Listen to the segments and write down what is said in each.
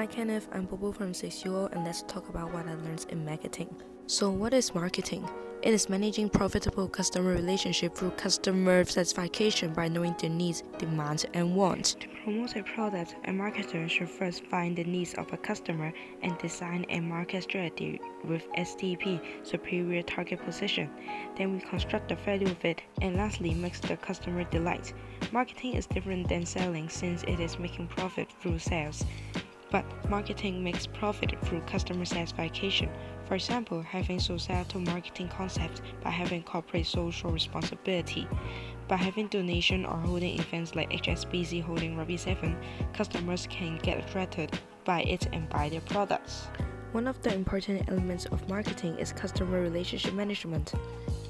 Hi Kenneth, I'm Bobo from CUHK and let's talk about what I learned in marketing. So what is marketing? It is managing profitable customer relationship through customer satisfaction by knowing their needs, demands, and wants. To promote a product, a marketer should first find the needs of a customer and design a market strategy with STP, superior target position. Then we construct the value of it, and lastly makes the customer delight. Marketing is different than selling since it is making profit through sales. But marketing makes profit through customer satisfaction. For example, having societal marketing concepts by having corporate social responsibility. By having donation or holding events like HSBC holding Rugby 7, customers can get attracted by it and buy their products. One of the important elements of marketing is customer relationship management.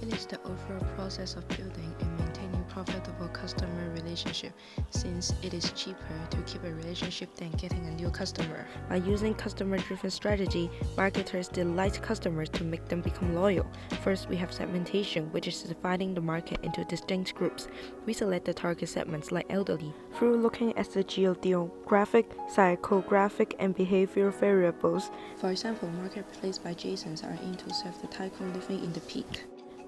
It is the overall process of building and maintaining profitable customer relationship, since it is cheaper to keep a relationship than getting a new customer. By using customer-driven strategy, marketers delight customers to make them become loyal. First, we have segmentation, which is dividing the market into distinct groups. We select the target segments like elderly through looking at the geographic, psychographic, and behavioral variables. For example, marketplace by Jasons are aimed to serve the tycoon living in the peak.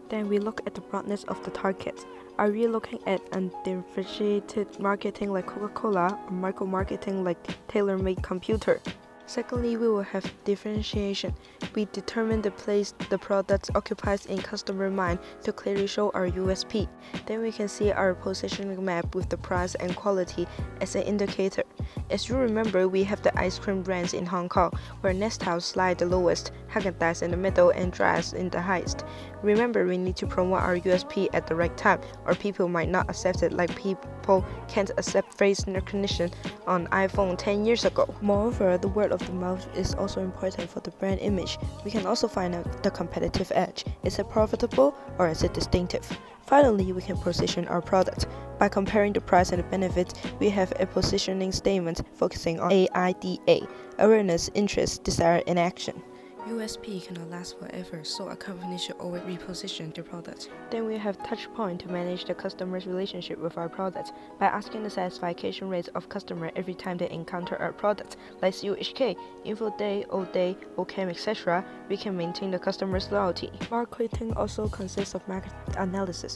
Then we look at the broadness of the target. Are we looking at undifferentiated marketing like Coca-Cola or micro-marketing like tailor-made computer? Secondly, we will have differentiation. We determine the place the product occupies in customer mind to clearly show our USP. Then we can see our positioning map with the price and quality as an indicator. As you remember, we have the ice cream brands in Hong Kong, where Nesthouse slide the lowest, Haagen-Dazs in the middle, and Dryas in the highest. Remember, we need to promote our USP at the right time, or people might not accept it like people can't accept face recognition on iPhone 10 years ago. Moreover, the word of the mouth is also important for the brand image. We can also find out the competitive edge. Is it profitable or is it distinctive? Finally, we can position our product. By comparing the price and the benefits, we have a positioning statement focusing on AIDA, awareness, interest, desire, and action. USP cannot last forever, so a company should always reposition their product. Then we have touch point to manage the customer's relationship with our product by asking the satisfaction rates of customer every time they encounter our product, like CUHK, info day, all day, OCAM, etc. We can maintain the customer's loyalty. Marketing also consists of market analysis.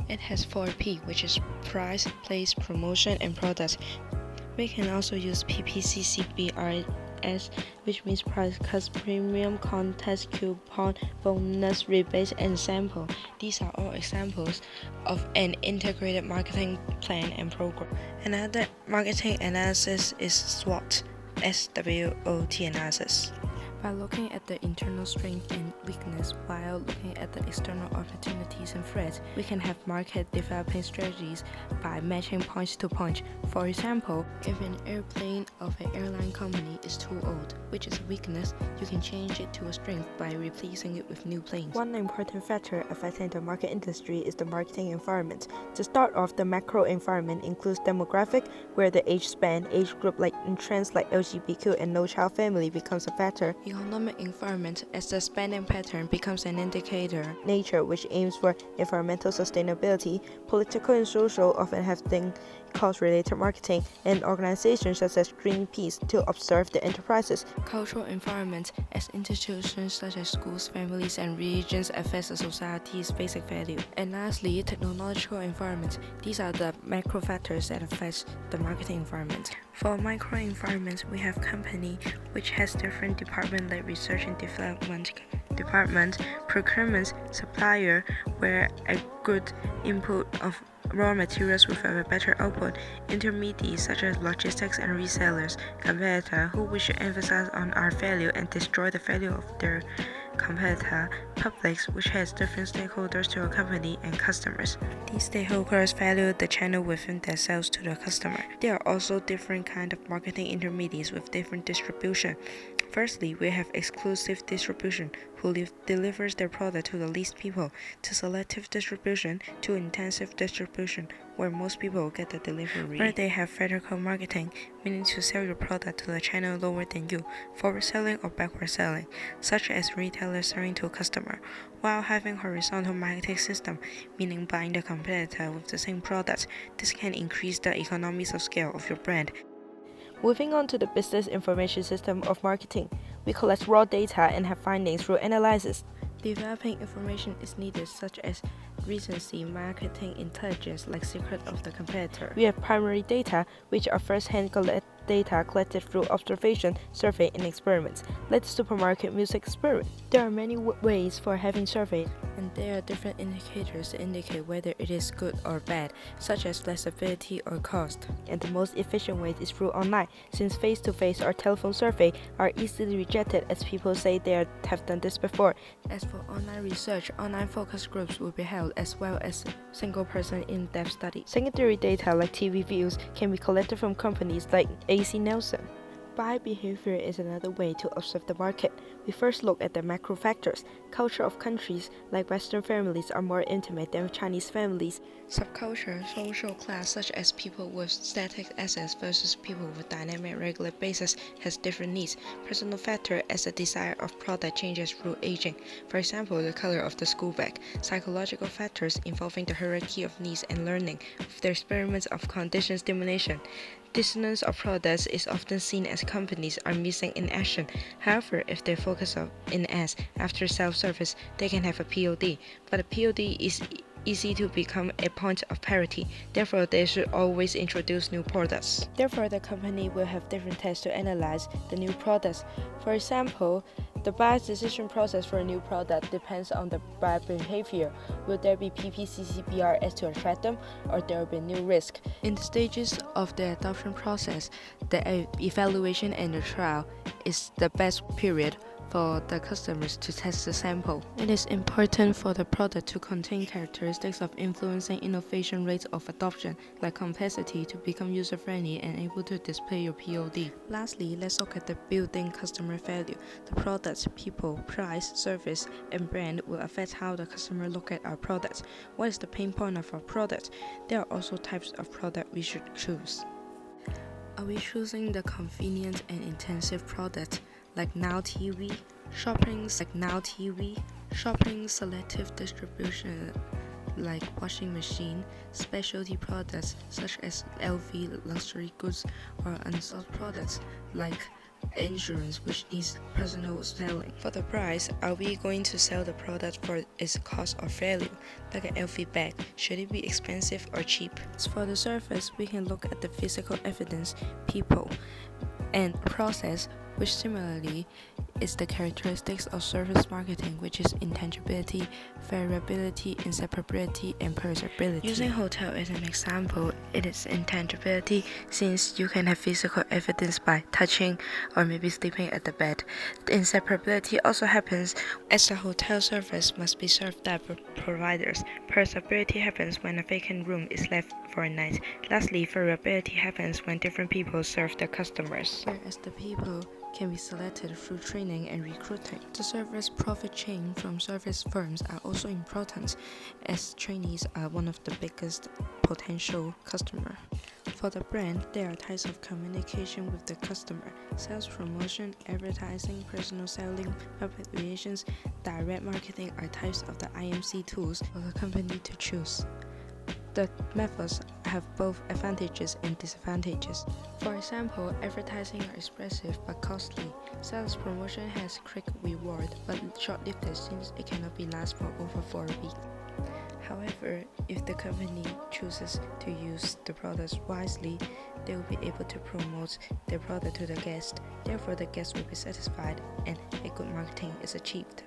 It has 4P, which is price, place, promotion, and product. We can also use PPCCBR, which means price, cost, premium, contest, coupon, bonus, rebate, and sample. These are all examples of an integrated marketing plan and program. Another marketing analysis is SWOT, SWOT analysis. By looking at the internal strength and weakness while looking at the external opportunities and threats, we can have market developing strategies by matching point to point. For example, if an airplane of an airline company is too old, which is a weakness, you can change it to a strength by replacing it with new planes. One important factor affecting the market industry is the marketing environment. To start off, the macro environment includes demographic, where the age span, age group like trends like LGBTQ and no child family becomes a factor. Economic environment, as the spending pattern becomes an indicator. Nature, which aims for environmental sustainability. Political and social often have cause-related marketing, and organizations such as Greenpeace to observe the enterprises. Cultural environment, as institutions such as schools, families, and religions affect the society's basic value. And lastly, technological environment. These are the macro factors that affect the marketing environment. For micro environment, we have company, which has different departments like research and development department, procurement, supplier, where a good input of raw materials with a better output, intermediates such as logistics and resellers, competitor who wish to emphasize on our value and destroy the value of their competitor, publics, which has different stakeholders to a company, and customers. These stakeholders value the channel within their sales to the customer. There are also different kinds of marketing intermediates with different distribution. Firstly, we have exclusive distribution, who delivers their product to the least people, to selective distribution, to intensive distribution, where most people get the delivery. Where they have vertical marketing, meaning to sell your product to the channel lower than you, forward selling or backward selling, such as retailers selling to a customer, while having horizontal marketing system, meaning buying the competitor with the same product. This can increase the economies of scale of your brand. Moving on to the business information system of marketing, we collect raw data and have findings through analysis. Developing information is needed, such as recency, marketing intelligence, like secret of the competitor. We have primary data, which are first-hand data collected through observation, survey, and experiments. Let's supermarket music experiment. There are many ways for having surveys, and there are different indicators to indicate whether it is good or bad, such as flexibility or cost. And the most efficient way is through online, since face-to-face or telephone survey are easily rejected, as people say they have done this before. As for online research, online focus groups will be held, as well as single-person in-depth study. Secondary data like TV views can be collected from companies like AC Nielsen. Buyer behavior is another way to observe the market. We first look at the macro factors. Culture of countries like Western families are more intimate than Chinese families. Subculture, social class such as people with static assets versus people with dynamic regular basis has different needs. Personal factor as the desire of product changes through aging. For example, the color of the school bag. Psychological factors involving the hierarchy of needs and learning, with the experiments of condition stimulation. Dissonance of products is often seen as companies are missing in action. However, if they focus on ads after self-service, they can have a POD. But a POD is easy to become a point of parity. Therefore, they should always introduce new products. Therefore, the company will have different tests to analyze the new products. For example, the buyer's decision process for a new product depends on the buyer behavior. Will there be PPCCBRS to attract them, or there will be new risk? In the stages of the adoption process, the evaluation and the trial is the best period for the customers to test the sample. It is important for the product to contain characteristics of influencing innovation rates of adoption, like complexity, to become user-friendly and able to display your POD. Lastly, let's look at the building customer value. The products, people, price, service, and brand will affect how the customer look at our products. What is the pain point of our product? There are also types of product we should choose. Are we choosing the convenient and intensive product, like Now TV, shopping selective distribution like washing machine, specialty products such as LV luxury goods, or unsold products like insurance, which needs personal selling. For the price, are we going to sell the product for its cost or value, like an LV bag? Should it be expensive or cheap? As for the service, we can look at the physical evidence, people, and process, which similarly is the characteristics of service marketing, which is intangibility, variability, inseparability, and perishability. Using hotel as an example, it is intangibility, since you can have physical evidence by touching or maybe sleeping at the bed. The inseparability also happens as the hotel service must be served by providers. Perishability happens when a vacant room is left for a night. Lastly, variability happens when different people serve their customers, whereas the people can be selected through training and recruiting. The service profit chain from service firms are also important, as trainees are one of the biggest potential customer. For the brand, there are types of communication with the customer: sales promotion, advertising, personal selling, public relations, direct marketing are types of the IMC tools for the company to choose. The methods have both advantages and disadvantages. For example, advertising are expressive but costly. Sales promotion has quick reward but short-lived, since it cannot be last for over 4 weeks. However, if the company chooses to use the products wisely, they will be able to promote their product to the guest. Therefore, the guest will be satisfied and a good marketing is achieved.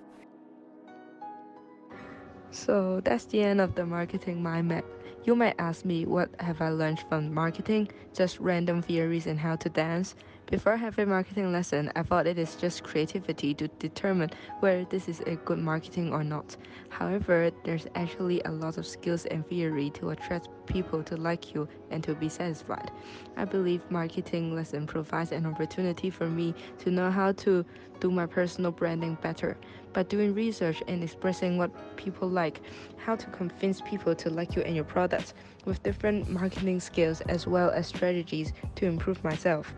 So that's the end of the marketing mind map. You might ask me, what have I learned from marketing? Just random theories and how to dance? Before having marketing lesson, I thought it is just creativity to determine whether this is a good marketing or not. However, there's actually a lot of skills and theory to attract people to like you and to be satisfied. I believe marketing lesson provides an opportunity for me to know how to do my personal branding better by doing research and expressing what people like, how to convince people to like you and your products, with different marketing skills as well as strategies to improve myself.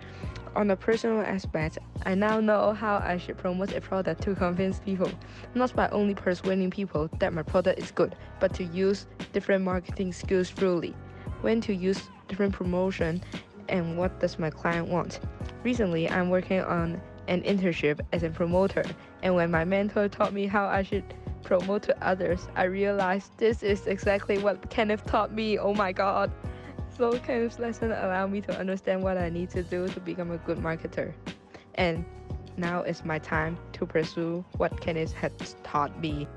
On a personal aspect, I now know how I should promote a product to convince people, not by only persuading people that my product is good, but to use different marketing skills thoroughly. When to use different promotion and what does my client want. Recently, I'm working on an internship as a promoter, and when my mentor taught me how I should promote to others, I realized this is exactly what Kenneth taught me. Oh my god. So Kenneth's lesson allowed me to understand what I need to do to become a good marketer. And now is my time to pursue what Kenneth had taught me.